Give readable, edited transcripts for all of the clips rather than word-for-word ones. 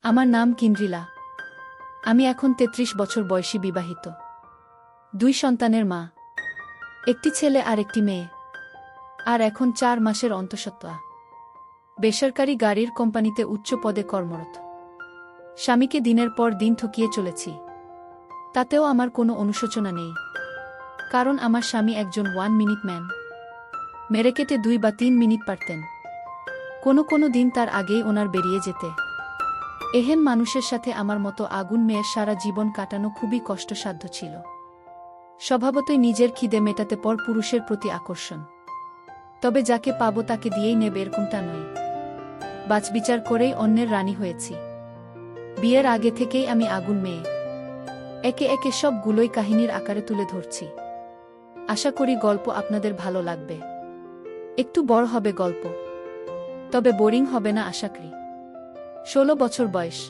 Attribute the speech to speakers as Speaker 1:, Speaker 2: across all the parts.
Speaker 1: আমার নাম কিন্দ্রিলা। আমি এখন ৩৩ বছর বয়সী বিবাহিত। ২ সন্তানের মা, একটি ছেলে আর একটি মেয়ে। আর এখন ৪ মাসের অন্তঃসত্ত্বা। বেসরকারি গাড়ির কোম্পানিতে উচ্চ পদে কর্মরত। স্বামীকে দিনের পর দিন ঠকিয়ে চলেছি। তাতেও আমার কোনো অনুশোচনা নেই, কারণ আমার স্বামী একজন 1 মিনিট ম্যান। মেরে কেটে ২ বা ৩ মিনিট পারতেন। কোনো দিন তার আগেই ওনার বেরিয়ে যেতে। এহেন মানুষের সাথে আমার মতো আগুন মেয়ের সারা জীবন কাটানো খুবই কষ্টসাধ্য ছিল। স্বভাবতই নিজের খিদে মেটাতে পর পুরুষের প্রতি আকর্ষণ। তবে যাকে পাবো তাকে দিয়েই নেবে এরকমটা নয়। বাছবিচার করেই অন্যের রানী হয়েছি। বিয়ের আগে থেকেই আমি আগুন মেয়ে। একে একে সবগুলোই কাহিনীর আকারে তুলে ধরছি। আশা করি গল্প আপনাদের ভালো লাগবে। একটু বড় হবে গল্প, তবে বোরিং হবে না আশা করি। ১৬ বছর বয়স।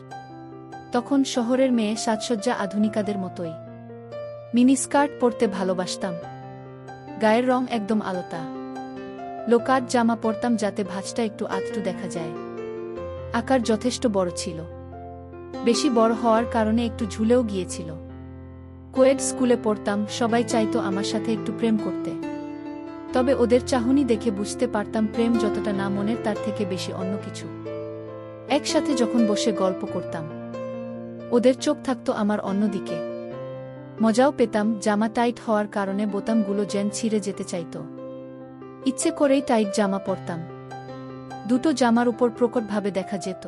Speaker 1: তখন শহরের মেয়ে, সাজসজ্জা আধুনিকাদের মতোই। মিনিস্কার্ট পরতে ভালোবাসতাম। গায়ের রং একদম আলতা। লোকাট জামা পরতাম যাতে ভাঁজটা একটু আধটু দেখা যায়। আকার যথেষ্ট বড় ছিল। বেশি বড় হওয়ার কারণে একটু ঝুলেও গিয়েছিল। কোয়েড স্কুলে পড়তাম, সবাই চাইতো আমার সাথে একটু প্রেম করতে। তবে ওদের চাহনি দেখে বুঝতে পারতাম প্রেম যতটা না মনের তার থেকে বেশি অন্য কিছু। একসাথে যখন বসে গল্প করতাম, ওদের চোখ থাকতো আমার অন্যদিকে। মজাও পেতাম, জামা টাইট হওয়ার কারণে বোতামগুলো যেন ছিঁড়ে যেতে চাইতো। ইচ্ছে করেই টাইট জামা পরতাম। দুটো জামার উপর প্রকটভাবে দেখা যেত।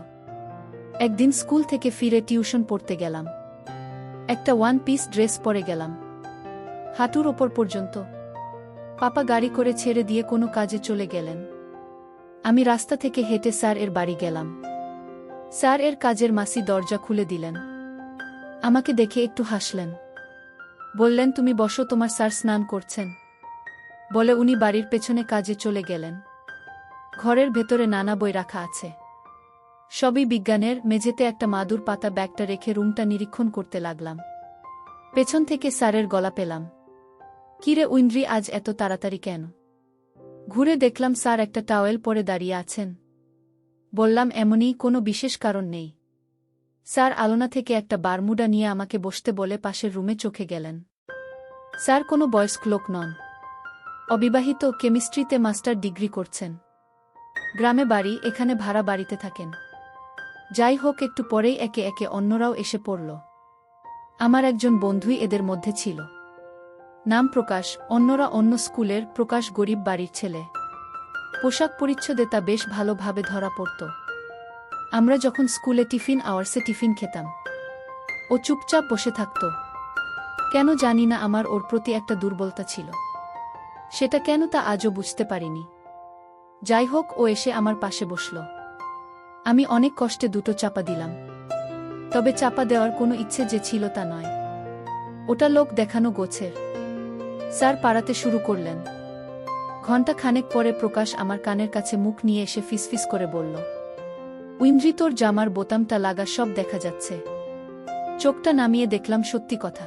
Speaker 1: একদিন স্কুল থেকে ফিরে টিউশন পড়তে গেলাম। একটা 1 পিস ড্রেস পরে গেলাম, হাঁটুর ওপর পর্যন্ত। পাপা গাড়ি করে ছেড়ে দিয়ে কোনো কাজে চলে গেলেন। আমি রাস্তা থেকে হেঁটে স্যার এর বাড়ি গেলাম। স্যার এর কাজের মাসি দরজা খুলে দিলেন। আমাকে দেখে একটু হাসলেন। বললেন, তুমি বসো, তোমার স্যার স্নান করছেন। বলে উনি বাড়ির পেছনে কাজে চলে গেলেন। ঘরের ভেতরে নানা বই রাখা আছে, সবই বিজ্ঞানের। মেঝেতে একটা মাদুর পাতা ব্যাগটা রেখে রুমটা নিরীক্ষণ করতে লাগলাম। পেছন থেকে স্যারের গলা পেলাম, কিরে উইন্দ্রি, আজ এত তাড়াতাড়ি কেন? ঘুরে দেখলাম স্যার একটা টাওয়েল পরে দাঁড়িয়ে আছেন। বললাম, এমনই, কোনো বিশেষ কারণ নেই। স্যার আলনা থেকে একটা বারমুডা নিয়ে আমাকে বসতে বলে পাশের রুমে চোখে গেলেন। স্যার কোনো বয়স্ক লোক নন, অবিবাহিত, কেমিস্ট্রিতে মাস্টার ডিগ্রি করছেন। গ্রামে বাড়ি, এখানে ভাড়া বাড়িতে থাকেন। যাই হোক, একটু পরেই একে একে অন্যরাও এসে পড়ল। আমার একজন বন্ধুই এদের মধ্যে ছিল, নাম প্রকাশ। অন্যরা অন্য স্কুলের, প্রকাশ গরিব বাড়ির ছেলে। পোশাক পরিচ্ছদে তা বেশ ভালোভাবে ধরা পড়ত। আমরা যখন স্কুলে টিফিন আওয়ার্সে টিফিন খেতাম, ও চুপচাপ বসে থাকত। কেন জানি না, আমার ওর প্রতি একটা দুর্বলতা ছিল। সেটা কেন তা আজও বুঝতে পারিনি। যাই হোক, ও এসে আমার পাশে বসল। আমি অনেক কষ্টে দুটো চাপা দিলাম। তবে চাপা দেওয়ার কোনো ইচ্ছে যে ছিল তা নয়, ওটা লোক দেখানো গোছের। স্যার পাড়াতে শুরু করলেন। ঘণ্টা খানেক পরে প্রকাশ আমার কানের কাছে মুখ নিয়ে এসে ফিসফিস করে বলল, উইন্দ্রি, তোর জামার বোতামটা লাগা সব দেখা যাচ্ছে। চোখটা নামিয়ে দেখলাম সত্যি কথা।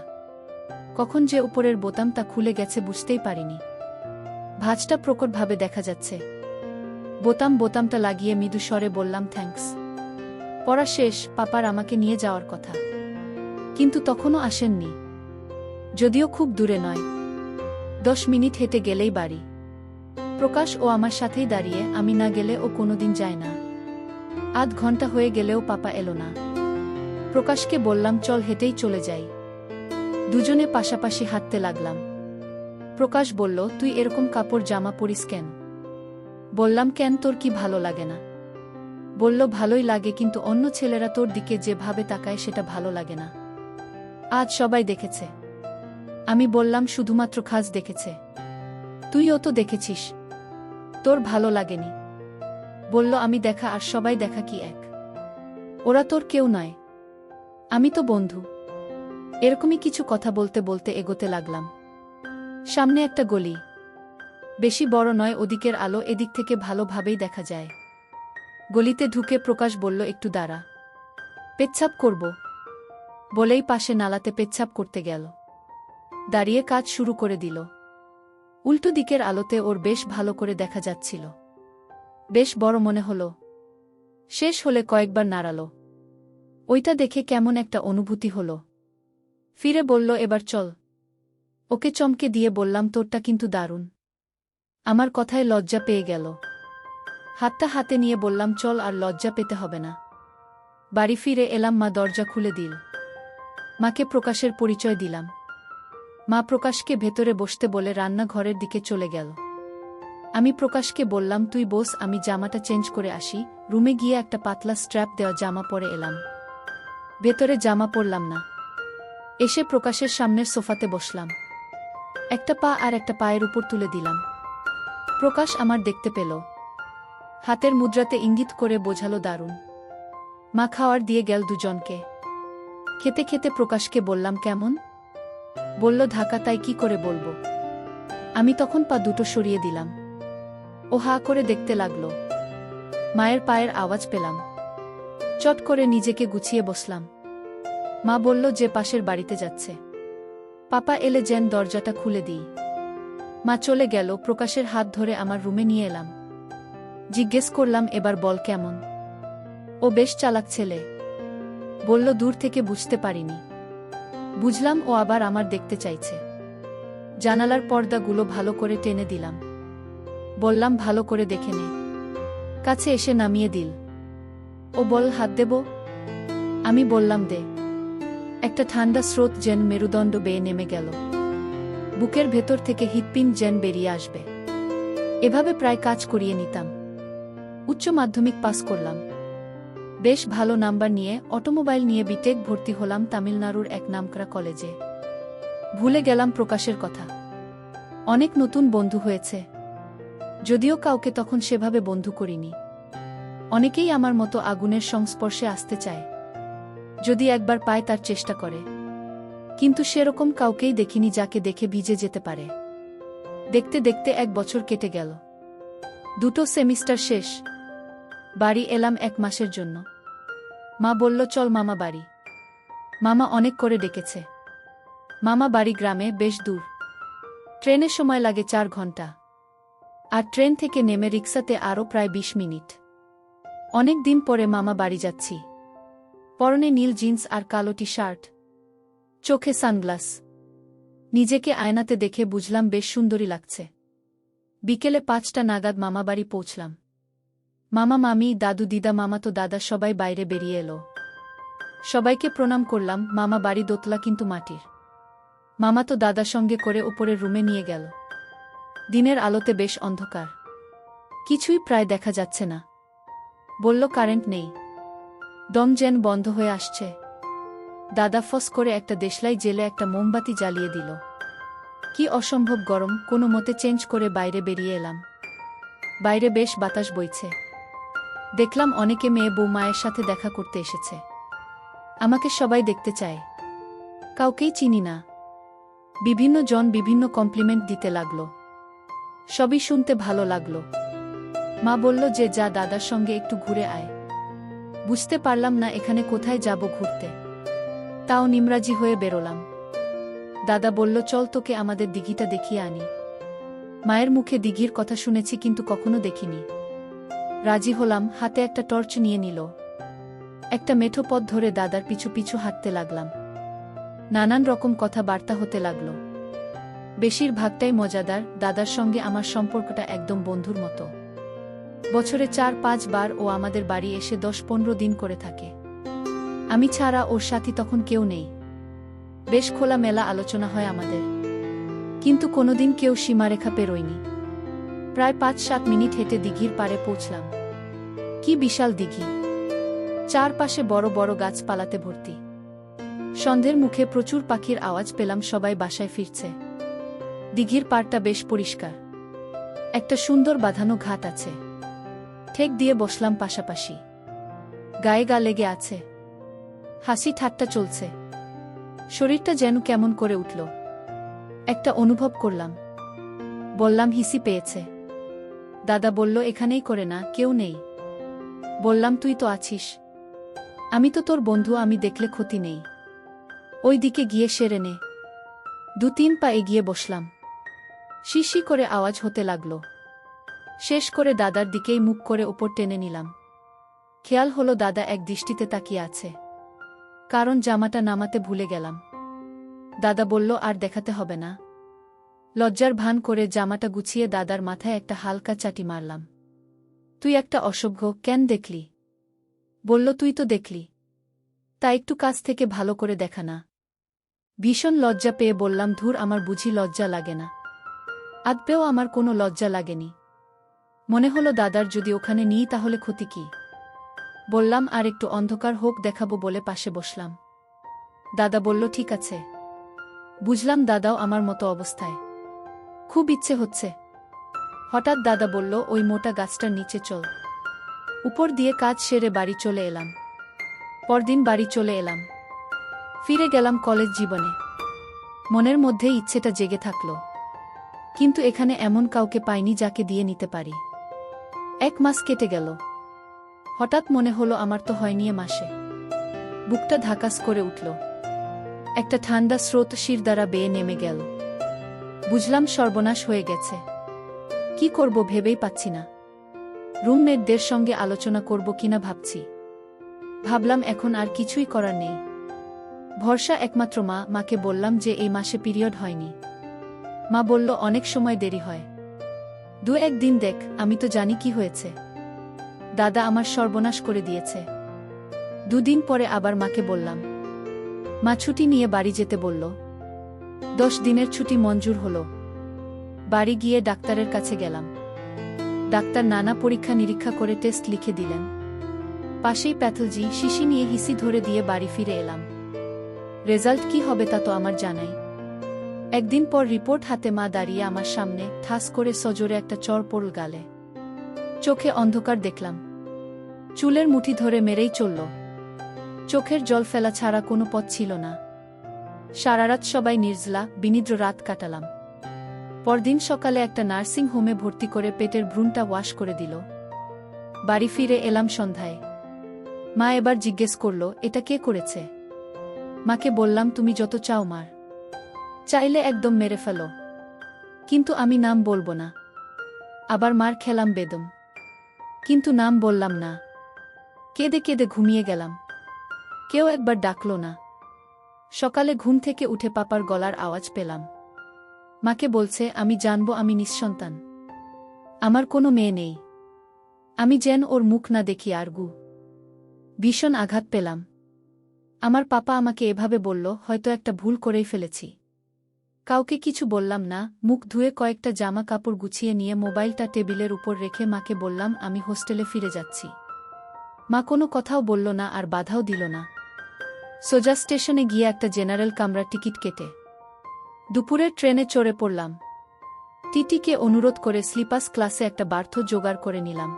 Speaker 1: কখন যে উপরের বোতামটা খুলে গেছে বুঝতেই পারিনি। ভাঁজটা প্রকটভাবে দেখা যাচ্ছে। বোতামটা লাগিয়ে মৃদু স্বরে বললাম, থ্যাঙ্কস। পড়া শেষ, পাপার আমাকে নিয়ে যাওয়ার কথা, কিন্তু তখনও আসেননি। যদিও খুব দূরে নয়, 10 মিনিট হেঁটে গেলেই বাড়ি। প্রকাশ ও আমার সাথেই দাঁড়িয়ে, আমি না গেলে ও কোনোদিন যায় না। আধ ঘন্টা হয়ে গেলেও পাপা এলো না। প্রকাশকে বললাম, চল হেঁটেই চলে যাই। দুজনে পাশাপাশি হাঁটতে লাগলাম। প্রকাশ বলল, তুই এরকম কাপড় জামা পরিস কেন? বললাম, কেন, তোর কি ভালো লাগে না? বলল, ভালোই লাগে, কিন্তু অন্য ছেলেরা তোর দিকে যেভাবে তাকায় সেটা ভালো লাগে না। আজ সবাই দেখেছে। আমি বললাম, শুধুমাত্র খাস দেখেছে, তুইও তো দেখেছিস, তোর ভালো লাগেনি? বলল, আমি দেখা আর সবাই দেখা কি এক? ওরা তোর কেউ নয়, আমি তো বন্ধু। এরকমই কিছু কথা বলতে বলতে এগোতে লাগলাম। সামনে একটা গলি, বেশি বড় নয়, ওদিকের আলো এদিক থেকে ভালোভাবেই দেখা যায়। গলিতে ঢুকে প্রকাশ বলল, একটু দাঁড়া, পেচ্ছাপ করব। বলেই পাশে নালাতে পেচ্ছাপ করতে গেল। দাঁড়িয়ে কাজ শুরু করে দিল। উল্টো দিকের আলোতে ওর বেশ ভালো করে দেখা যাচ্ছিল। বেশ বড় মনে হলো। শেষ হলে কয়েকবার নাড়ালো। ওইটা দেখে কেমন একটা অনুভূতি হলো। ফিরে বলল, এবার চল। ওকে চমকে দিয়ে বললাম, তোরটা কিন্তু দারুণ। আমার কথায় লজ্জা পেয়ে গেল। হাতটা হাতে নিয়ে বললাম, চল, আর লজ্জা পেতে হবে না। বাড়ি ফিরে এলাম, মা দরজা খুলে দিল। মাকে প্রকাশের পরিচয় দিলাম। মা প্রকাশকে ভেতরে বসতে বলে রান্নাঘরের দিকে চলে গেল। আমি প্রকাশকে বললাম, তুই বস, আমি জামাটা চেঞ্জ করে আসি। রুমে গিয়ে একটা পাতলা স্ট্র্যাপ দেওয়া জামা পরে এলাম। ভেতরে জামা পরলাম না। এসে প্রকাশের সামনের সোফাতে বসলাম। একটা পা আর একটা পায়ের উপর তুলে দিলাম। প্রকাশ আমার দেখতে পেল। হাতের মুদ্রাতে ইঙ্গিত করে বোঝালো, দারুণ। মা খাওয়ার দিয়ে গেল দুজনকে। খেতে খেতে প্রকাশকে বললাম, কেমন? বলল, ঢাকা। তাই কি করে বলবো? আমি তখন পা দুটো সরিয়ে দিলাম। ও হা করে দেখতে লাগলো। মায়ের পায়ের আওয়াজ পেলাম। চট করে নিজেকে গুছিয়ে বসলাম। মা বলল যে পাশের বাড়িতে যাচ্ছে। পাপা এলে যেন দরজাটা খুলে দিই। মা চলে গেল। প্রকাশের হাত ধরে আমার রুমে নিয়ে এলাম। জিজ্ঞেস করলাম, এবার বল কেমন? ও বেশ চালাক ছেলে। বলল, দূর থেকে বুঝতে পারিনি। বুঝলাম ও আবার আমার দেখতে চাইছে। জানালার পর্দাগুলো ভালো করে টেনে দিলাম। বললাম, ভালো করে দেখে নে। কাছে এসে নামিয়ে দিল। ও বল, হাত দেব? আমি বললাম, দে। একটা ঠান্ডা স্রোত যেন মেরুদণ্ড বেয়ে নেমে গেল। বুকের ভেতর থেকে হৃৎপিণ্ড যেন বেরিয়ে আসবে। এভাবে প্রায় কাজ করিয়ে নিতাম। উচ্চ মাধ্যমিক পাস করলাম। বেশ ভালো নাম্বার নিয়ে অটোমোবাইল নিয়ে বিটেক ভর্তি হলাম তামিলনাড়ুর এক নামকরা কলেজে। ভুলে গেলাম প্রকাশের কথা। অনেক নতুন বন্ধু হয়েছে, যদিও কাউকে তখন সেভাবে বন্ধু করিনি। অনেকেই আমার মতো আগুনের সংস্পর্শে আসতে চায়, যদি একবার পায় তার চেষ্টা করে। কিন্তু সেরকম কাউকেই দেখিনি যাকে দেখে ভিজে যেতে পারে। দেখতে দেখতে 1 বছর কেটে গেল। 2টো সেমিস্টার শেষ। বাড়ি এলাম 1 মাসের জন্য। মা বলল, চল মামা বাড়ি। মামা অনেক করে ডেকেছে। মামা বাড়ি গ্রামে, বেশ দূর। ট্রেনে সময় লাগে 4 ঘন্টা। আর ট্রেন থেকে নেমে রিক্সাতে আরও প্রায় 20 মিনিট। অনেক দিন পরে মামা বাড়ি যাচ্ছি। পরনে নীল জিন্স আর কালো টি শার্ট, চোখে সানগ্লাস। নিজেকে আয়নাতে দেখে বুঝলাম বেশ সুন্দরী লাগছে। বিকেলে 5টা নাগাদ মামা বাড়ি পৌঁছলাম। মামা, মামি, দাদু, দিদা, মামাতো দাদা সবাই বাইরে বেরিয়ে এলো। সবাইকে প্রণাম করলাম। মামা বাড়ি দোতলা কিন্তু মাটির। মামাতো দাদা সঙ্গে করে উপরের রুমে নিয়ে গেল। দিনের আলোতে বেশ অন্ধকার, কিছুই প্রায় দেখা যাচ্ছে না। বলল, কারেন্ট নেই। দম যেন বন্ধ হয়ে আসছে। দাদা ফস করে একটা দেশলাই জেলে একটা মোমবাতি জ্বালিয়ে দিল। কি অসম্ভব গরম। কোনো মতে চেঞ্জ করে বাইরে বেরিয়ে এলাম। বাইরে বেশ বাতাস বইছে। দেখলাম অনেকে মেয়ে বউ মায়ের সাথে দেখা করতে এসেছে। আমাকে সবাই দেখতে চায়। কাউকেই চিনি না। বিভিন্ন জন বিভিন্ন কমপ্লিমেন্ট দিতে লাগলো। সবই শুনতে ভালো লাগলো। মা বলল যে, যা দাদার সঙ্গে একটু ঘুরে আয়। বুঝতে পারলাম না এখানে কোথায় যাব ঘুরতে। তাও নিমরাজি হয়ে বেরোলাম। দাদা বলল, চল তোকে আমাদের দিঘিটা দেখিয়ে আনি। মায়ের মুখে দিঘির কথা শুনেছি কিন্তু কখনো দেখিনি। রাজি হলাম। হাতে একটা টর্চ নিয়ে নিল। একটা মেঠো পথ ধরে দাদার পিছু পিছু হাঁটতে লাগলাম। নানান রকম কথা বার্তা হতে লাগল। বেশিরভাগটাই মজাদার। দাদার সঙ্গে আমার সম্পর্কটা একদম বন্ধুর মতো। বছরে 4-5 বার ও আমাদের বাড়ি এসে 10-15 দিন করে থাকে। আমি ছাড়া ওর সাথী তখন কেউ নেই। বেশ খোলামেলা আলোচনা হয় আমাদের, কিন্তু কোনোদিন কেউ সীমারেখা পেরোয়নি। প্রায় 5-7 মিনিট হেঁটে দিঘির পাড়ে পৌঁছলাম। কি বিশাল দিঘি! চারপাশে বড় বড় গাছপালাতে ভর্তি। সন্ধ্যের মুখে প্রচুর পাখির আওয়াজ পেলাম। সবাই বাসায় ফিরছে। দিঘির পাড়টা বেশ পরিষ্কার। একটা সুন্দর বাঁধানো ঘাট আছে। ঠেক দিয়ে বসলাম পাশাপাশি। গায়ে গা লেগে আছে। হাসি ঠাট্টা চলছে। শরীরটা যেন কেমন করে উঠল। একটা অনুভব করলাম। বললাম, হিসি পেয়েছে। দাদা বলল, এখানেই করে না, কেউ নেই। বললাম, তুই তো আছিস। আমি তো তোর বন্ধু, আমি দেখলে ক্ষতি নেই। ওই দিকে গিয়ে সেরে নে। 2-3 পা এগিয়ে বসলাম। শিশি করে আওয়াজ হতে লাগল। শেষ করে দাদার দিকেই মুখ করে ওপর টেনে নিলাম। খেয়াল হলো দাদা এক দৃষ্টিতে তাকিয়ে আছে। কারণ জামাটা নামাতে ভুলে গেলাম। দাদা বলল, আর দেখাতে হবে না। লজ্জার ভান করে জামাটা গুছিয়ে দাদার মাথায় একটা হালকা চাটি মারলাম। তুই একটা অসভ্য, কেন দেখলি? বলল, তুই তো দেখলি, তা একটু কাছ থেকে ভালো করে দেখা না। ভীষণ লজ্জা পেয়ে বললাম, ধুর, আমার বুঝি লজ্জা লাগে না? আদপেও আমার কোনো লজ্জা লাগেনি। মনে হলো দাদার যদি ওখানে নিই তাহলে ক্ষতি কি। বললাম, আর একটু অন্ধকার হোক দেখাবো বলে পাশে বসলাম। দাদা বলল, ঠিক আছে। বুঝলাম দাদাও আমার মতো অবস্থায়। খুব ইচ্ছে হচ্ছে। হঠাৎ দাদা বলল, ওই মোটা গাছটার নিচে চল। উপর দিয়ে কাজ সেরে বাড়ি চলে এলাম। পরদিন বাড়ি চলে এলাম। ফিরে গেলাম কলেজ জীবনে। মনের মধ্যে ইচ্ছেটা জেগে থাকল, কিন্তু এখানে এমন কাউকে পাইনি যাকে দিয়ে নিতে পারি। 1 মাস কেটে গেল। হঠাৎ মনে হলো আমার তো হয়নি এ মাসে। বুকটা ধাকাস করে উঠল। একটা ঠান্ডা স্রোত শির দ্বারা বেয়ে নেমে গেল। বুঝলাম সর্বনাশ হয়ে গেছে। কি করব ভেবেই পাচ্ছি না। রুমমেটদের সঙ্গে আলোচনা করব কিনা ভাবছি। ভাবলাম এখন আর কিছুই করার নেই। ভরসা একমাত্র মা। মাকে বললাম যে এই মাসে পিরিয়ড হয়নি। মা বলল, অনেক সময় দেরি হয়, 2-1 দিন দেখ। আমি তো জানি কি হয়েছে। দাদা আমার সর্বনাশ করে দিয়েছে। 2 দিন পরে আবার মাকে বললাম। মা ছুটি নিয়ে বাড়ি যেতে বলল। 10 দিনের ছুটি মঞ্জুর হলো। বাড়ি গিয়ে ডাক্তারের কাছে গেলাম। ডাক্তার নানা পরীক্ষা নিরীক্ষা করে টেস্ট লিখে দিলেন। পাশেই প্যাথলজি শিশি নিয়ে হিসি ধরে দিয়ে বাড়ি ফিরে এলাম। রেজাল্ট কি হবে তা তো আমার জানাই। একদিন পর রিপোর্ট হাতে মা দাঁড়িয়ে আমার সামনে, ঠাস করে সজোরে একটা চড় পড়ল গালে। চোখে অন্ধকার দেখলাম। চুলের মুঠি ধরে মেরেই চলল। চোখের জল ফেলা ছাড়া কোনো পথ ছিল না। সারারাত সবাই নির্জলা বিনিদ্র রাত কাটালাম। পরদিন সকালে একটা নার্সিং হোমে ভর্তি করে পেটের ভ্রূণটা ওয়াশ করে দিল। বাড়ি ফিরে এলাম সন্ধ্যায়। মা এবার জিজ্ঞেস করল, এটা কে করেছে? মাকে বললাম, তুমি যত চাও মার, চাইলে একদম মেরে ফেলো, কিন্তু আমি নাম বলবো না। আবার মার খেলাম বেদম, কিন্তু নাম বললাম না। কেঁদে কেঁদে ঘুমিয়ে গেলাম। কেউ একবার ডাকল না। সকালে ঘুম থেকে উঠে পাপার গলার আওয়াজ পেলাম। মাকে বলছে, আমি জানবো আমি নিঃসন্তান, আমার কোনো মেয়ে নেই। আমি যেন ওর মুখ না দেখি আর গু। ভীষণ আঘাত পেলাম। আমার পাপা আমাকে এভাবে বলল, হয়তো একটা ভুল করেই ফেলেছি। কাউকে কিছু বললাম না। মুখ ধুয়ে কয়েকটা জামা কাপড় গুছিয়ে নিয়ে মোবাইলটা টেবিলের উপর রেখে মাকে বললাম, আমি হোস্টেলে ফিরে যাচ্ছি। মা কোনো কথাও বলল না আর বাধাও দিল না। সোজা স্টেশনে গিয়ে একটা জেনারেল কামরার টিকিট কেটে দুপুরের ট্রেনে চড়ে পড়লাম। টিটিকে অনুরোধ করে স্লিপাস ক্লাসে একটা বার্থ জোগাড় করে নিলাম।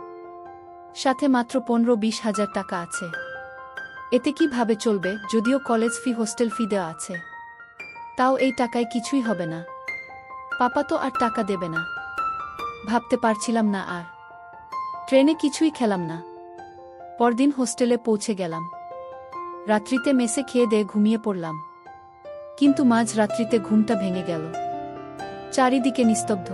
Speaker 1: সাথে মাত্র 15-20 হাজার টাকা আছে। এতে কিভাবে চলবে? যদিও কলেজ ফি হোস্টেল ফি দেওয়া আছে, তাও এই টাকায় কিছুই হবে না। পাপা তো আর টাকা দেবে না। ভাবতে পারছিলাম না আর। ট্রেনে কিছুই খেলাম না। পরদিন হোস্টেলে পৌঁছে গেলাম। রাত্রিতে মেসে খেয়ে দিয়ে ঘুমিয়ে পড়লাম। কিন্তু মাঝ রাত্রিতে ঘুমটা ভেঙে গেল। চারিদিকে নিস্তব্ধ।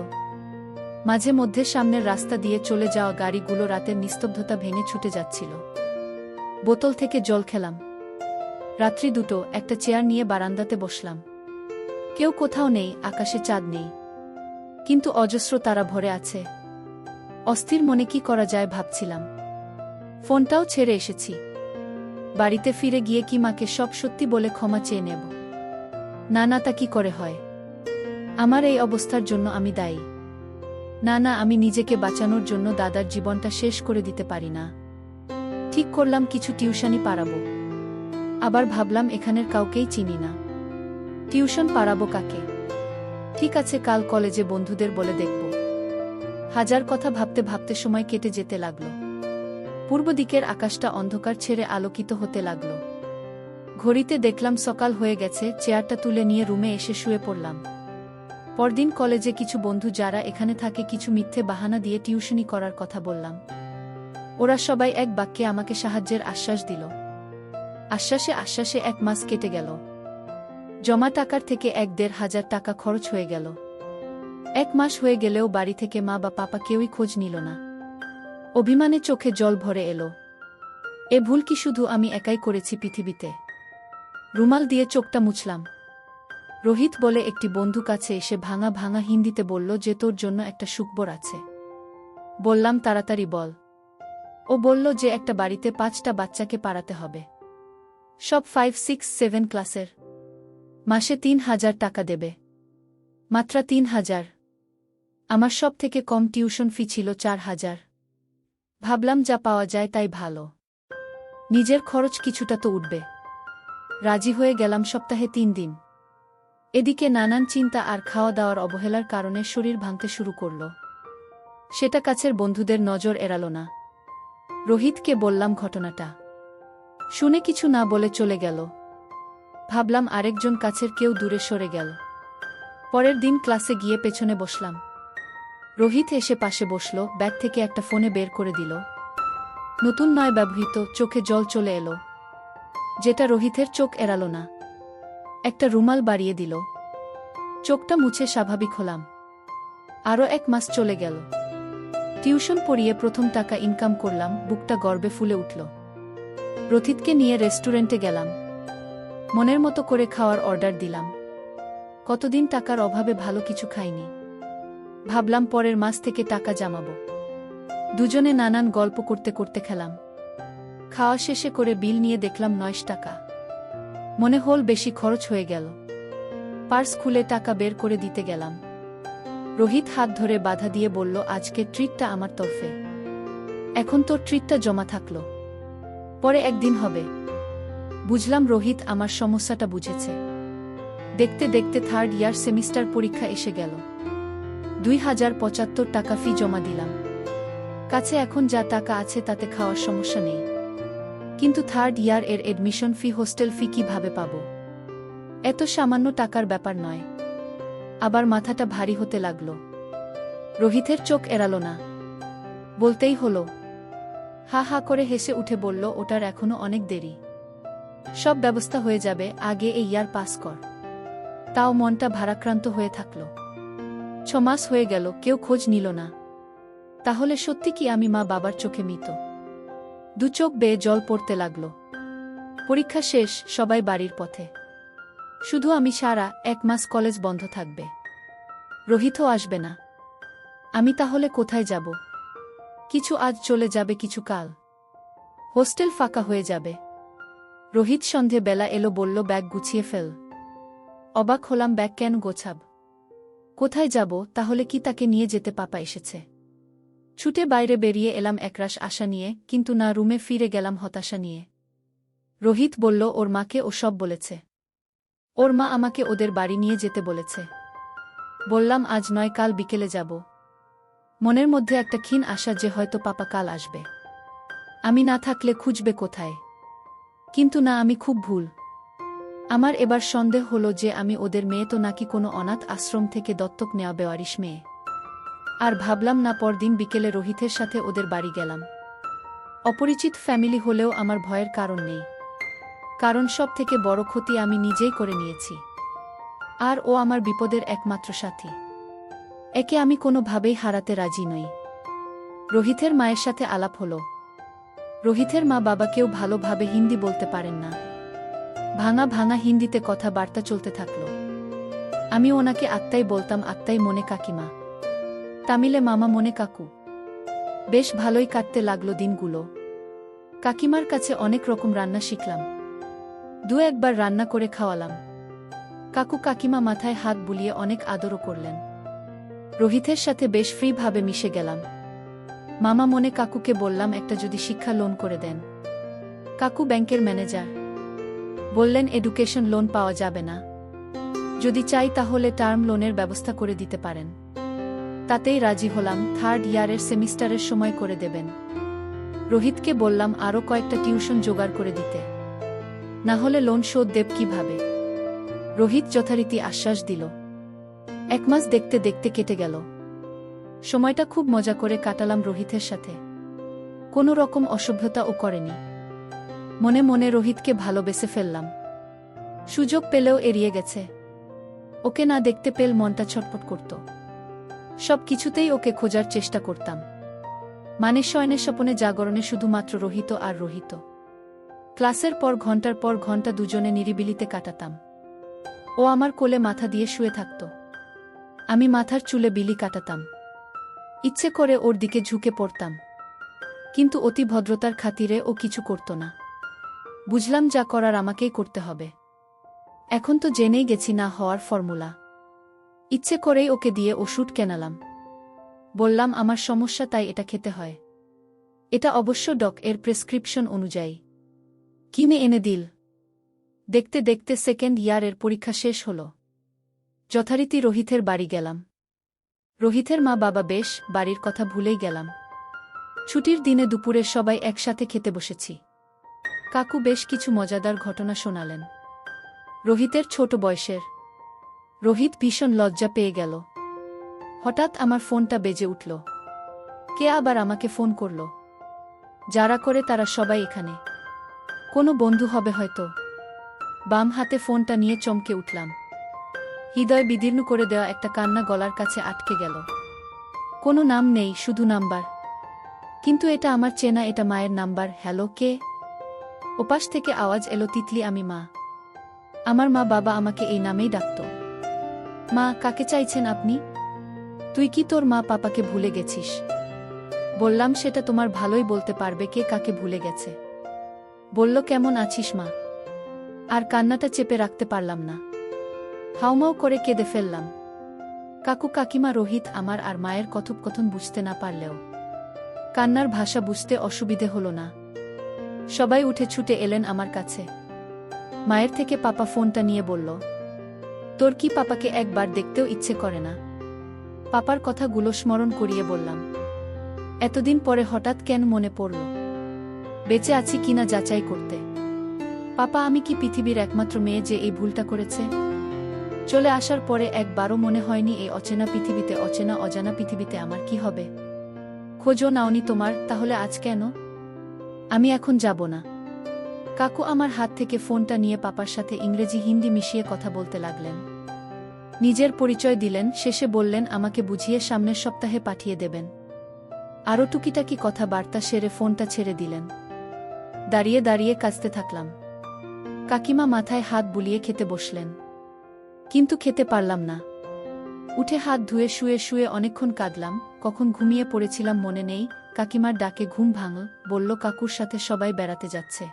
Speaker 1: মাঝে মধ্যে সামনের রাস্তা দিয়ে চলে যাওয়া গাড়িগুলো রাতের নিস্তব্ধতা ভেঙে ছুটে যাচ্ছিল। বোতল থেকে জল খেলাম। রাত্রি 2টো, একটা চেয়ার নিয়ে বারান্দাতে বসলাম। কেউ কোথাও নেই, আকাশে চাঁদ নেই, কিন্তু অজস্র তারা ভরে আছে। অস্থির মনে কি করা যায় ভাবছিলাম। ফোনটাও ছেড়ে এসেছি। বাড়িতে ফিরে গিয়ে কি মাকে সব সত্যি বলে ক্ষমা চেয়ে নেব? না না, তা কি করে হয়? আমার এই অবস্থার জন্য আমি দায়ী। না না, আমি নিজেকে বাঁচানোর জন্য দাদার জীবনটা শেষ করে দিতে পারি না। ঠিক করলাম কিছু টিউশনি পাড়াবো। আবার ভাবলাম এখানের কাউকেই চিনি না, টিউশন পাড়াবো কাকে? ঠিক আছে, কাল কলেজে বন্ধুদের বলে দেখব। হাজার কথা ভাবতে ভাবতে সময় কেটে যেতে লাগল। পূর্ব দিকের আকাশটা অন্ধকার ছেড়ে আলোকিত হতে লাগল। ঘড়িতে দেখলাম সকাল হয়ে গেছে। চেয়ারটা তুলে নিয়ে রুমে এসে শুয়ে পড়লাম। পরদিন কলেজে কিছু বন্ধু যারা এখানে থাকে কিছু মিথ্যে বাহানা দিয়ে টিউশনি করার কথা বললাম। ওরা সবাই এক বাক্যে আমাকে সাহায্যের আশ্বাস দিল। আশ্বাসে আশ্বাসে 1 মাস কেটে গেল। জমা টাকার থেকে 1-1.5 হাজার টাকা খরচ হয়ে গেল। 1 মাস হয়ে গেলেও বাড়ি থেকে মা বা পাপা কেউই খোঁজ নিল না। অভিমানে চোখে জল ভরে এলো। এ ভুল কি শুধু আমি একাই করেছি পৃথিবীতে? রুমাল দিয়ে চোখটা মুছলাম। রোহিত বলে একটি বন্ধু কাছে এসে ভাঙা ভাঙা হিন্দিতে বলল যে তোর জন্য একটা সুখবর আছে। বললাম তাড়াতাড়ি বল। ও বলল যে একটা বাড়িতে 5টা বাচ্চাকে পাড়াতে হবে, সব 5, 6, 7 ক্লাসের। মাসে 3,000 টাকা দেবে। মাত্র 3,000। আমার সব থেকে কম টিউশন ফি ছিল 4,000। ভাবলাম যা পাওয়া যায় তাই ভালো, নিজের খরচ কিছুটা তো উঠবে। রাজি হয়ে গেলাম সপ্তাহে 3 দিন। এদিকে নানান চিন্তা আর খাওয়া দাওয়ার অবহেলার কারণে শরীর ভাঙতে শুরু করল। সেটা কাছের বন্ধুদের নজর এড়াল না। রোহিতকে বললাম ঘটনাটা। শুনে কিছু না বলে চলে গেল। ভাবলাম আরেকজন কাছের কেউ দূরে সরে গেল। পরের দিন ক্লাসে গিয়ে পেছনে বসলাম। রোহিত এসে পাশে বসল, ব্যাগ থেকে একটা ফোনে বের করে দিল। নতুন নয়, ব্যবহৃত। চোখে জল চলে এলো, যেটা রোহিতের চোখ এড়াল না। একটা রুমাল বাড়িয়ে দিল। চোখটা মুছে স্বাভাবিক হলাম। আরও 1 মাস চলে গেল। টিউশন পড়িয়ে প্রথম টাকা ইনকাম করলাম, বুকটা গর্বে ফুলে উঠল। রোহিতকে নিয়ে রেস্টুরেন্টে গেলাম। মনের মতো করে খাওয়ার অর্ডার দিলাম। কতদিন টাকার অভাবে ভালো কিছু খাইনি। ভাবলাম পরের মাস থেকে টাকা জমাবো। দুজনে নানান গল্প করতে করতে খেলাম। খাওয়া শেষে করে বিল নিয়ে দেখলাম 9 টাকা। মনে হল বেশি খরচ হয়ে গেল। পার্স খুলে টাকা বের করে দিতে গেলাম। রোহিত হাত ধরে বাধা দিয়ে বলল, আজকে ট্রিটটা আমার তরফে। এখন তোর ট্রিটটা জমা থাকলো, পরে একদিন হবে। বুঝলাম রোহিত আমার সমস্যাটা বুঝেছে। দেখতে দেখতে 3rd ইয়ার সেমিস্টার পরীক্ষা এসে গেল। 2,075 টাকা ফি জমা দিলাম। কাছে এখন যা টাকা আছে তাতে খাওয়ার সমস্যা নেই। কিন্তু 3rd ইয়ার এর এডমিশন ফি, হোস্টেল ফি কিভাবে পাব? এত সামান্য টাকার ব্যাপার নয়। আবার মাথাটা ভারী হতে লাগল। রোহিতের চোখ এড়াল না। বলতেই হলো। হা হা করে হেসে উঠে বলল, ওটার এখনো অনেক দেরি। সব ব্যবস্থা হয়ে যাবে, আগে এই ইয়ার পাস কর। তাও মনটা ভারাক্রান্ত হয়ে থাকল। 6 মাস হয়ে গেল, কেউ খোঁজ নিল না। তাহলে সত্যি কি আমি মা বাবার চোখে মৃত? 2 চোখ বেয়ে জল পড়তে লাগল। পরীক্ষা শেষ, সবাই বাড়ির পথে। শুধু আমি সারা 1 মাস কলেজ বন্ধ থাকবে। রোহিতও আসবে না। আমি তাহলে কোথায় যাব? কিছু আজ চলে যাবে, কিছু কাল। হোস্টেল ফাঁকা হয়ে যাবে। রোহিত সন্ধে বেলা এলো, বলল ব্যাগ গুছিয়ে ফেল। অবাক হলাম, ব্যাগ কেন গোছাব? কোথায় যাব? তাহলে কি তাকে নিয়ে যেতে পাপা এসেছে? ছুটে বাইরে বেরিয়ে এলাম একরাশ আশা নিয়ে, কিন্তু না, রুমে ফিরে গেলাম হতাশা নিয়ে। রোহিত বলল ওর মাকে ও সব বলেছে। ওর মা আমাকে ওদের বাড়ি নিয়ে যেতে বলেছে। বললাম আজ নয়, কাল বিকেলে যাব। মনের মধ্যে একটা ক্ষীণ আশা যে হয়তো পাপা কাল আসবে। আমি না থাকলে খুঁজবে কোথায়? কিন্তু না, আমি খুব ভুল। আমার এবার সন্দেহ হলো যে আমি ওদের মেয়ে তো নাকি কোনো অনাথ আশ্রম থেকে দত্তক নেওয়া বেওয়ারিশ মেয়ে। আর ভাবলাম না। পরদিন বিকেলে রোহিতের সাথে ওদের বাড়ি গেলাম। অপরিচিত ফ্যামিলি হলেও আমার ভয়ের কারণ নেই, কারণ সব থেকে বড় ক্ষতি আমি নিজেই করে নিয়েছি। আর ও আমার বিপদের একমাত্র সাথী। একে আমি কোনোভাবেই হারাতে রাজি নই। রোহিতের মায়ের সাথে আলাপ হলো। রোহিতের মা বাবা কেউ ভালোভাবে হিন্দি বলতে পারেন না। ভাঙা ভাঙা হিন্দিতে কথাবার্তা চলতে থাকলো। আমি ওনাকে আত্মাই বলতাম, আত্মাই মনে কাকিমা, তামিলে মামা, মনে কাকু। বেশ ভালোই কাটতে লাগলো দিনগুলো। কাকিমার কাছে অনেক রকম রান্না শিখলাম। 2-1 বার রান্না করে খাওয়ালাম। কাকু কাকিমা মাথায় হাত বুলিয়ে অনেক আদরও করলেন। রোহিতের সাথে বেশ ফ্রিভাবে মিশে গেলাম। মামা মনে কাকুকে বললাম একটা যদি শিক্ষা লোন করে দেন। কাকু ব্যাংকের ম্যানেজার, বললেন এডুকেশন লোন পাওয়া যাবে না। যদি চাই তাহলে টার্ম লোনের ব্যবস্থা করে দিতে পারেন। তাতেই রাজি হলাম। 3rd ইয়ারের সেমিস্টারের সময় করে দেবেন। রোহিতকে বললাম আরও কয়েকটা টিউশন জোগাড় করে দিতে, না হলে লোন শোধ দেব কিভাবে। রোহিত যথারীতি আশ্বাস দিল। 1 মাস দেখতে দেখতে কেটে গেল। সময়টা খুব মজা করে কাটালাম রোহিতের সাথে। কোনো রকম অসভ্যতাও করেনি। মনে মনে রোহিতকে ভালোবেসে ফেললাম। সুযোগ পেলেও এড়িয়ে গেছে। ওকে না দেখতে পেল মনটা ছটফট করত। সব কিছুতেই ওকে খোঁজার চেষ্টা করতাম। মানে শয়নে স্বপনে জাগরণে শুধুমাত্র রোহিত আর রোহিত। ক্লাসের পর ঘন্টা দুজনে নিরিবিলিতে কাটাতাম। ও আমার কোলে মাথা দিয়ে শুয়ে থাকত, আমি মাথার চুলে বিলি কাটাতাম। ইচ্ছে করে ওর দিকে ঝুঁকে পড়তাম, কিন্তু অতি ভদ্রতার খাতিরে ও কিছু করত না। বুঝলাম যা করার আমাকেই করতে হবে। এখন তো জেনেই গেছি না হওয়ার ফর্মুলা। ইচ্ছে করেই ওকে দিয়ে ওষুধ কেনালাম। বললাম আমার সমস্যা, তাই এটা খেতে হয়। এটা অবশ্য এর প্রেসক্রিপশন অনুযায়ী। কিনে এনে দিল। দেখতে দেখতে সেকেন্ড ইয়ারের পরীক্ষা শেষ হল। যথারীতি রোহিতের বাড়ি গেলাম। রোহিতের মা বাবা বেশ, বাড়ির কথা ভুলেই গেলাম। ছুটির দিনে দুপুরে সবাই একসাথে খেতে বসেছি। কাকু বেশ কিছু মজাদার ঘটনা শোনালেন। রোহিতের ছোট বয়সের। রোহিত ভীষণ লজ্জা পেয়ে গেল। হঠাৎ আমার ফোনটা বেজে উঠল। কে আবার আমাকে ফোন করল? যারা করে তারা সবাই এখানে। কোনো বন্ধু হবে হয়তো। বাম হাতে ফোনটা নিয়ে চমকে উঠলাম। হৃদয় বিদীর্ণ করে দেওয়া একটা কান্না গলার কাছে আটকে গেল। কোনো নাম নেই, শুধু নাম্বার। কিন্তু এটা আমার চেনা, এটা মায়ের নাম্বার। হ্যালো, কে? ওপাশ থেকে আওয়াজ এলো, তিতলি, আমি মা। আমার মা বাবা আমাকে এই নামেই ডাকত। মা, কাকে চাইছেন আপনি? তুই কি তোর মা পাপাকে ভুলে গেছিস? বললাম, সেটা তোমার ভালোই বলতে পারবে কে কাকে ভুলে গেছে। বলল, কেমন আছিস মা? আর কান্নাটা চেপে রাখতে পারলাম না। হাউমাউ করে কেঁদে ফেললাম। কাকু কাকিমা রোহিত আমার আর মায়ের কথোপকথন বুঝতে না পারলেও কান্নার ভাষা বুঝতে অসুবিধে হল না। সবাই উঠে ছুটে এলেন আমার কাছে। মায়ের থেকে পাপা ফোনটা নিয়ে বলল, তোর কি পাপাকে একবার দেখতেও ইচ্ছে করে না? পাপার কথাগুলো স্মরণ করিয়ে বললাম। এতদিন পরে হঠাৎ কেন মনে পড়ল বেঁচে আছি কিনা যাচাই করতে। পাপা, আমি কি পৃথিবীর একমাত্র মেয়ে যে এই ভুলটা করেছে? চলে আসার পরে একবারও মনে হয়নি এই অচেনা পৃথিবীতে, অচেনা অজানা পৃথিবীতে আমার কি হবে? খোঁজও নাওনি তোমার, তাহলে আজ কেন? আমি এখন যাব না। কাকু আমার হাত থেকে ফোনটা নিয়ে পাপার সাথে ইংরেজি হিন্দি মিশিয়ে কথা বলতে লাগলেন। নিজের পরিচয় দিলেন, শেষে বললেন আমাকে বুঝিয়ে সামনের সপ্তাহে পাঠিয়ে দেবেন। আরও টুকিটাকি কথাবার্তা সেরে ফোনটা ছেড়ে দিলেন। দাঁড়িয়ে দাঁড়িয়ে কাঁদতে থাকলাম। কাকিমা মাথায় হাত বুলিয়ে খেতে বসলেন, কিন্তু খেতে পারলাম না। উঠে হাত ধুয়ে শুয়ে শুয়ে অনেকক্ষণ কাঁদলাম। কখন ঘুমিয়ে পড়েছিলাম মনে নেই। কাকিমার ডাকে ঘুম ভাঙল। বলল, কাকুর সাথে সবাই বেড়াতে যাচ্ছে,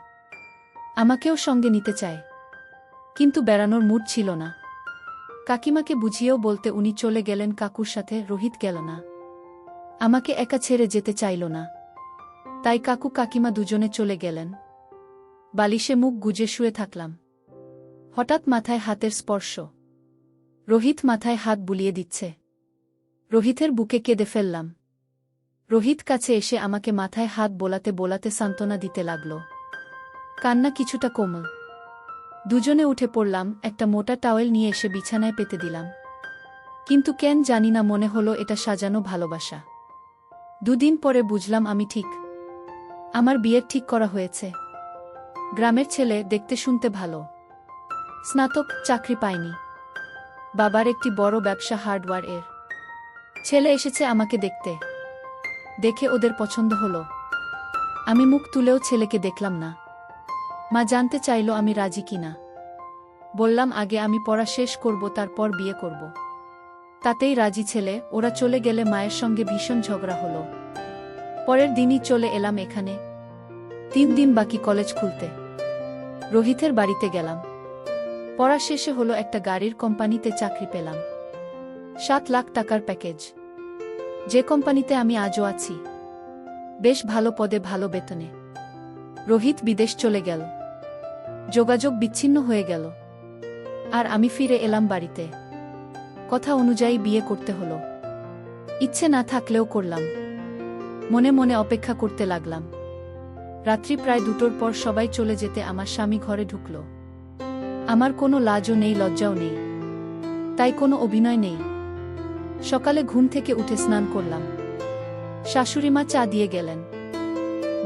Speaker 1: আমাকেও সঙ্গে নিতে চায়। কিন্তু বেড়ানোর মুড ছিল না। কাকিমাকে বুঝিয়েও বলতে উনি চলে গেলেন কাকুর সাথে। রোহিত গেল না, আমাকে একা ছেড়ে যেতে চাইল না। তাই কাকু কাকিমা দুজনে চলে গেলেন। বালিশে মুখ গুজে শুয়ে থাকলাম। হঠাৎ মাথায় হাতের স্পর্শ। রোহিত মাথায় হাত বুলিয়ে দিচ্ছে। রোহিতের বুকে কেঁদে ফেললাম। রোহিত কাছে এসে আমাকে মাথায় হাত বোলাতে বোলাতে সান্ত্বনা দিতে লাগল। কান্না কিছুটা কমল। দুজনে উঠে পড়লাম। একটা মোটা টাওয়েল নিয়ে এসে বিছানায় পেতে দিলাম। কিন্তু কেন জানি না মনে হলো এটা সাজানো ভালোবাসা। দুদিন পরে বুঝলাম আমি ঠিক। আমার বিয়ের ঠিক করা হয়েছে। গ্রামের ছেলে, দেখতে শুনতে ভালো, স্নাতক, চাকরি পায়নি। বাবার একটি বড় ব্যবসা, হার্ডওয়্যার এর। ছেলে এসেছে আমাকে দেখতে। দেখে ওদের পছন্দ হলো। আমি মুখ তুলেও ছেলেকে দেখলাম না। মা জানতে চাইল আমি রাজি কিনা। বললাম, আগে আমি পড়া শেষ করব, তারপর বিয়ে করব। তাতেই রাজি ছেলে। ওরা চলে গেলে মায়ের সঙ্গে ভীষণ ঝগড়া হলো। পরের দিনই চলে এলাম এখানে। 3 দিন বাকি কলেজ খুলতে। রোহিতের বাড়িতে গেলাম। পড়া শেষে হলো একটা গাড়ির কোম্পানিতে চাকরি পেলাম। 7 লাখ টাকার প্যাকেজ। যে কোম্পানিতে আমি আজও আছি। বেশ ভালো পদে, ভালো বেতনে। রোহিত বিদেশ চলে গেল। যোগাযোগ বিচ্ছিন্ন হয়ে গেল। আর আমি ফিরে এলাম বাড়িতে। কথা অনুযায়ী বিয়ে করতে হলো। ইচ্ছে না থাকলেও করলাম। মনে মনে অপেক্ষা করতে লাগলাম। রাত্রি প্রায় 2টোর পর সবাই চলে যেতে আমার স্বামী ঘরে ঢুকল। আমার কোনো লাজও নেই, লজ্জাও নেই, তাই কোনো অভিনয় নেই। সকালে ঘুম থেকে উঠে স্নান করলাম। শাশুড়িমা চা দিয়ে গেলেন।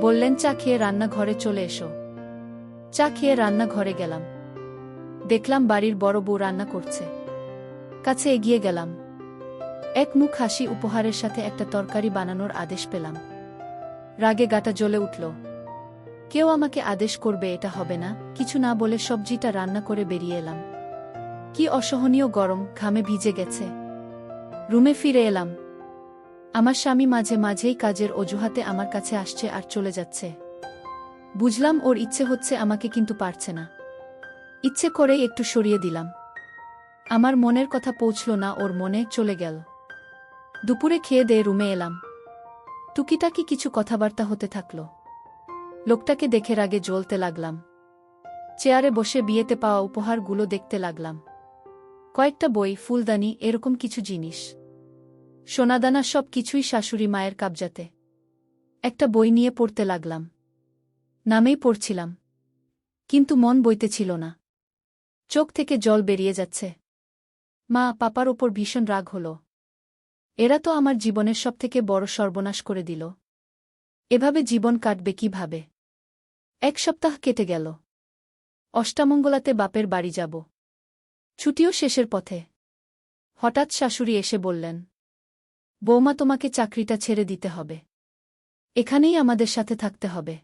Speaker 1: বললেন, চা খেয়ে রান্নাঘরে চলে এসো। চা খেয়ে রান্নাঘরে গেলাম। দেখলাম বাড়ির বড় বউ রান্না করছে। কাছে এগিয়ে গেলাম। এক মুখ হাসি উপহারের সাথে একটা তরকারি বানানোর আদেশ পেলাম। রাগে গাটা জ্বলে উঠল। কেউ আমাকে আদেশ করবে এটা হবে না, কিছু না বলে সবজিটা রান্না করে বেরিয়ে এলাম। কি অসহনীয় গরম, ঘামে ভিজে গেছে। রুমে ফিরে এলাম। আমার স্বামী মাঝে মাঝেই কাজের অজুহাতে আমার কাছে আসছে আর চলে যাচ্ছে। বুঝলাম ওর ইচ্ছে হচ্ছে আমাকে, কিন্তু পারছে না। ইচ্ছে করেই একটু সরিয়ে দিলাম। আমার মনের কথা পৌঁছল না ওর মনে, চলে গেল। দুপুরে খেয়ে দিয়ে রুমে এলাম। টুকিটাকি কিছু কথাবার্তা হতে থাকল। লোকটাকে দেখে রাগে জ্বলতে লাগলাম। চেয়ারে বসে বিয়েতে পাওয়া উপহারগুলো দেখতে লাগলাম। কয়েকটা বই, ফুলদানি, এরকম কিছু জিনিস। সোনাদানা সব কিছুই শাশুড়ি মায়ের কাবজাতে। একটা বই নিয়ে পড়তে লাগলাম। নামেই পড়ছিলাম, কিন্তু মন বইতেছিল না। চোখ থেকে জল বেরিয়ে যাচ্ছে। মা পাপার ওপর ভীষণ রাগ হল। এরা তো আমার জীবনের সবথেকে বড় সর্বনাশ করে দিল। এভাবে জীবন কাটবে কিভাবে? 1 সপ্তাহ কেটে গেল। অষ্টামঙ্গলাতে বাপের বাড়ি যাব। ছুটিও শেষের পথে। হঠাৎ শাশুড়ি এসে বললেন, বৌমা তোমাকে চাকরিটা ছেড়ে দিতে হবে। এখানেই আমাদের সাথে থাকতে হবে।